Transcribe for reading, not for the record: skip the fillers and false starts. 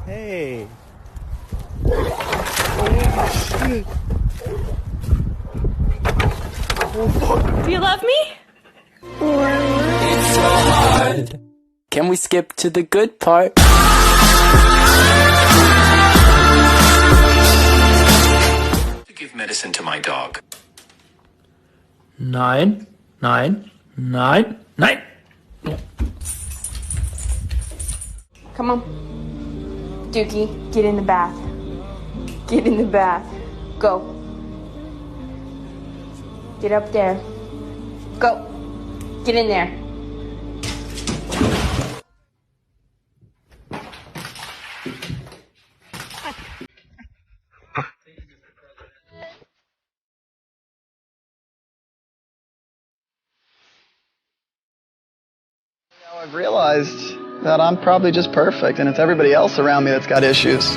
Hey. Oh, shit. Oh, fuck. Do you love me? It's so hard. Can we skip to the good part? To give medicine to my dog. Nein, nein, nein, nein. Come on. Dookie, get in the bath. Get in the bath. Go. Get up there. Go. Get in there. Now I've realized that I'm probably just perfect and it's everybody else around me that's got issues.